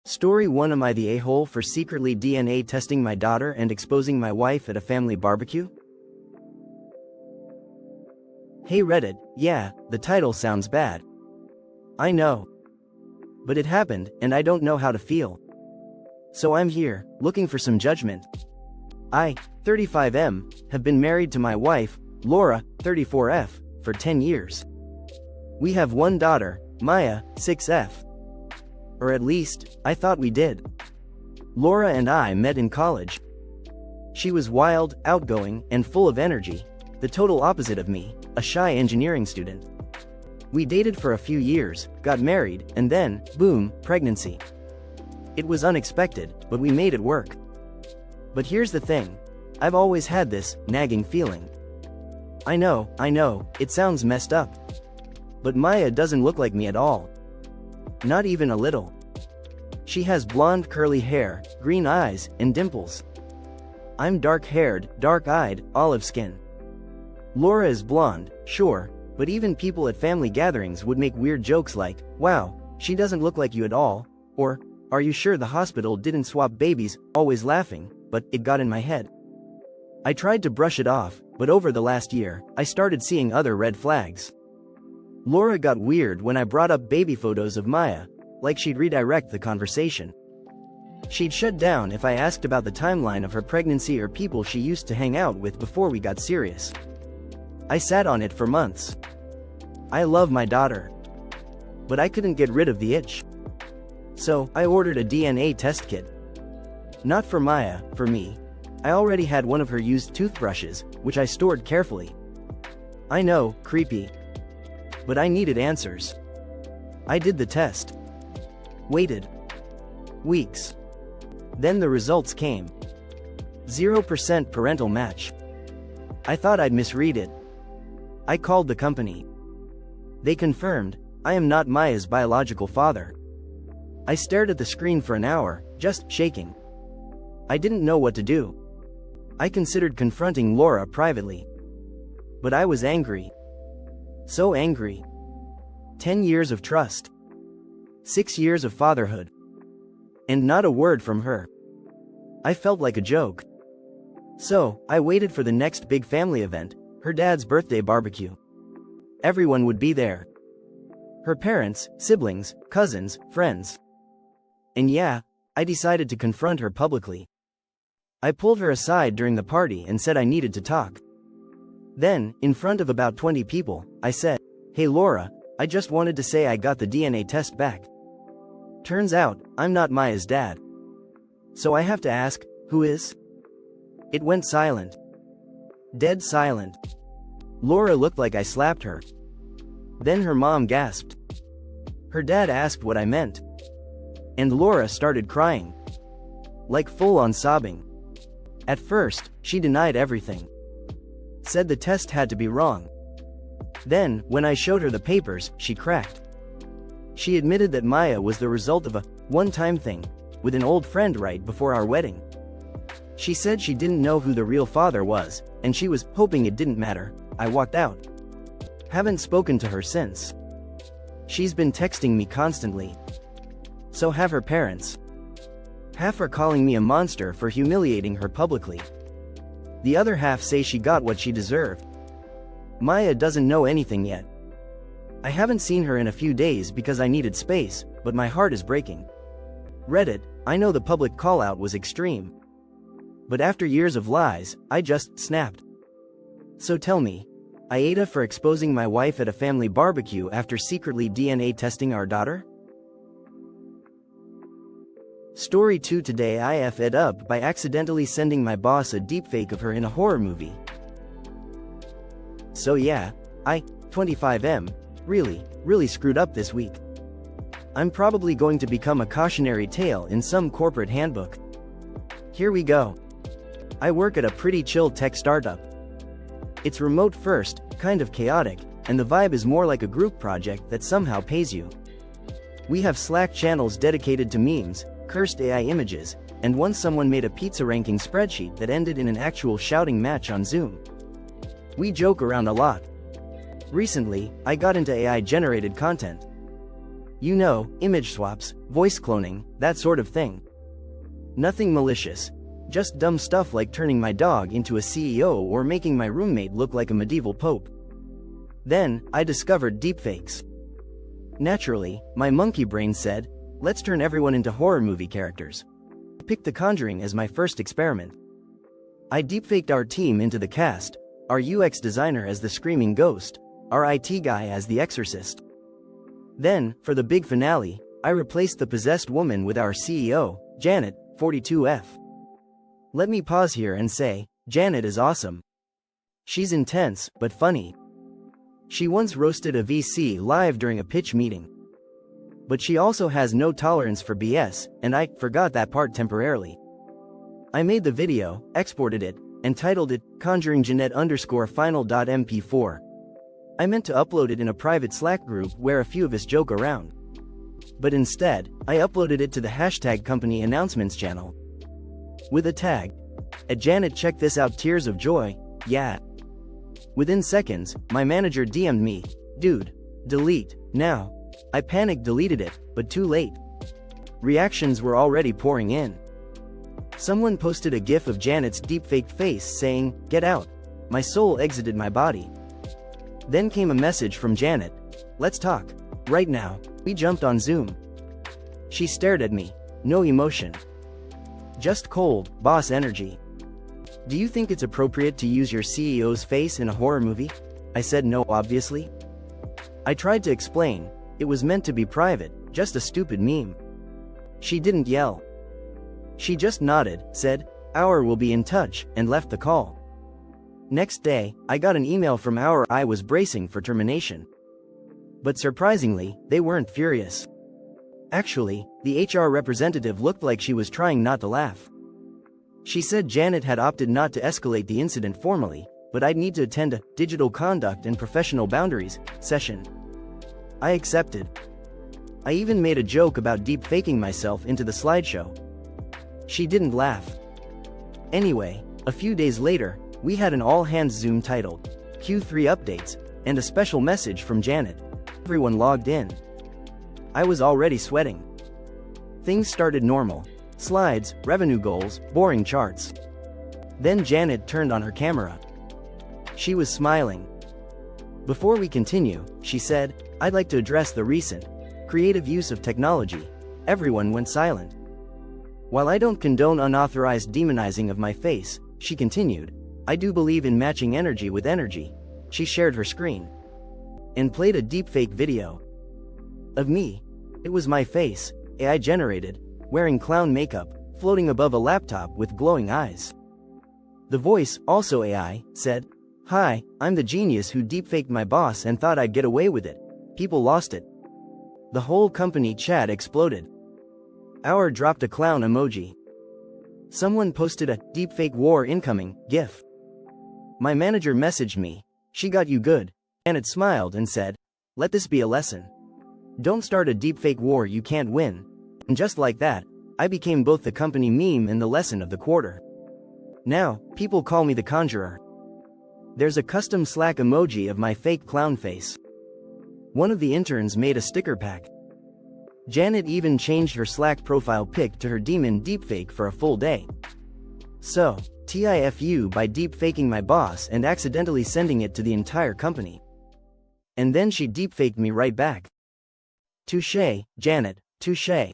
Story 1. Am I the a-hole for secretly DNA testing my daughter and exposing my wife at a family barbecue? Hey Reddit, yeah, the title sounds bad. I know. But it happened, and I don't know how to feel. So I'm here, looking for some judgment. I, 35M, have been married to my wife, Laura, 34F, for 10 years. We have one daughter, Maya, 6F. Or at least, I thought we did. Laura and I met in college. She was wild, outgoing, and full of energy, the total opposite of me, a shy engineering student. We dated for a few years, got married, and then, boom, pregnancy. It was unexpected, but we made it work. But here's the thing. I've always had this nagging feeling. I know, it sounds messed up. But Maya doesn't look like me at all. Not even a little. She has blonde curly hair, green eyes, and dimples. I'm dark-haired, dark-eyed, olive skin. Laura is blonde, sure, but even people at family gatherings would make weird jokes like, "Wow, she doesn't look like you at all," or, "Are you sure the hospital didn't swap babies?" Always laughing, but it got in my head. I tried to brush it off, but over the last year, I started seeing other red flags. Laura got weird when I brought up baby photos of Maya, like she'd redirect the conversation. She'd shut down if I asked about the timeline of her pregnancy or people she used to hang out with before we got serious. I sat on it for months. I love my daughter. But I couldn't get rid of the itch. So, I ordered a DNA test kit. Not for Maya, for me. I already had one of her used toothbrushes, which I stored carefully. I know, creepy. But I needed answers. I did the test. Waited. Weeks. Then the results came. 0% parental match. I thought I'd misread it. I called the company. They confirmed, I am not Maya's biological father. I stared at the screen for an hour, just shaking. I didn't know what to do. I considered confronting Laura privately. But I was angry. So angry. 10 years of trust. 6 years of fatherhood. And not a word from her. I felt like a joke. So, I waited for the next big family event, her dad's birthday barbecue. Everyone would be there. Her parents, siblings, cousins, friends. And yeah, I decided to confront her publicly. I pulled her aside during the party and said I needed to talk. Then, in front of about 20 people, I said, "Hey Laura, I just wanted to say I got the DNA test back. Turns out, I'm not Maya's dad. So I have to ask, who is?" It went silent. Dead silent. Laura looked like I slapped her. Then her mom gasped. Her dad asked what I meant. And Laura started crying. Like full-on sobbing. At first, she denied everything. Said the test had to be wrong. Then, when I showed her the papers, she cracked. She admitted that Maya was the result of a one-time thing, with an old friend right before our wedding. She said she didn't know who the real father was, and she was hoping it didn't matter. I walked out. Haven't spoken to her since. She's been texting me constantly. So have her parents. Half are calling me a monster for humiliating her publicly. The other half say she got what she deserved. Maya doesn't know anything yet. I haven't seen her in a few days because I needed space, but my heart is breaking. Reddit, I know the public call-out was extreme. But after years of lies, I just snapped. So tell me, Aida for exposing my wife at a family barbecue after secretly DNA testing our daughter? Story 2. Today I effed up by accidentally sending my boss a deepfake of her in a horror movie. So yeah, I, 25M, really screwed up this week. I'm probably going to become a cautionary tale in some corporate handbook. Here we go. I work at a pretty chill tech startup. It's remote first, kind of chaotic, and the vibe is more like a group project that somehow pays you. We have Slack channels dedicated to memes, cursed AI images, and once someone made a pizza ranking spreadsheet that ended in an actual shouting match on Zoom. We joke around a lot. Recently, I got into AI-generated content. You know, image swaps, voice cloning, that sort of thing. Nothing malicious. Just dumb stuff like turning my dog into a CEO or making my roommate look like a medieval pope. Then, I discovered deepfakes. Naturally, my monkey brain said, let's turn everyone into horror movie characters. I picked The Conjuring as my first experiment. I deepfaked our team into the cast, our UX designer as the screaming ghost, our IT guy as the exorcist. Then, for the big finale, I replaced the possessed woman with our CEO, Janet, 42F. Let me pause here and say, Janet is awesome. She's intense, but funny. She once roasted a VC live during a pitch meeting. But she also has no tolerance for BS, and I forgot that part temporarily. I made the video, exported it, and titled it, conjuringjanet_final.mp4. I meant to upload it in a private Slack group where a few of us joke around. But instead, I uploaded it to the hashtag company announcements channel. With a tag. At Janet, check this out, tears of joy, yeah. Within seconds, my manager DM'd me, dude, delete, now. I panicked, deleted it, but too late. Reactions were already pouring in. Someone posted a gif of Janet's deepfaked face saying, get out. My soul exited my body. Then came a message from Janet. Let's talk. Right now. We jumped on Zoom. She stared at me. No emotion. Just cold, boss energy. Do you think it's appropriate to use your CEO's face in a horror movie? I said no, obviously. I tried to explain. It was meant to be private, just a stupid meme. She didn't yell. She just nodded, said, Our will be in touch, and left the call. Next day, I got an email from Our. I was bracing for termination. But surprisingly, they weren't furious. Actually, the HR representative looked like she was trying not to laugh. She said Janet had opted not to escalate the incident formally, but I'd need to attend a digital conduct and professional boundaries session. I accepted. I even made a joke about deep-faking myself into the slideshow. She didn't laugh. Anyway, a few days later, we had an all-hands Zoom titled Q3 Updates, and a special message from Janet. Everyone logged in. I was already sweating. Things started normal. Slides, revenue goals, boring charts. Then Janet turned on her camera. She was smiling. Before we continue, she said, I'd like to address the recent, creative use of technology. Everyone went silent. While I don't condone unauthorized demonizing of my face, she continued, I do believe in matching energy with energy. She shared her screen and played a deepfake video of me. It was my face, AI generated, wearing clown makeup, floating above a laptop with glowing eyes. The voice, also AI, said, Hi, I'm the genius who deepfaked my boss and thought I'd get away with it. People lost it. The whole company chat exploded. Our dropped a clown emoji. Someone posted a deepfake war incoming GIF. My manager messaged me, she got you good, and it smiled and said, let this be a lesson. Don't start a deepfake war you can't win. And just like that, I became both the company meme and the lesson of the quarter. Now, people call me the Conjurer. There's a custom Slack emoji of my fake clown face. One of the interns made a sticker pack. Janet even changed her Slack profile pic to her demon deepfake for a full day. So, TIFU by deepfaking my boss and accidentally sending it to the entire company. And then she deepfaked me right back. Touché, Janet, touché.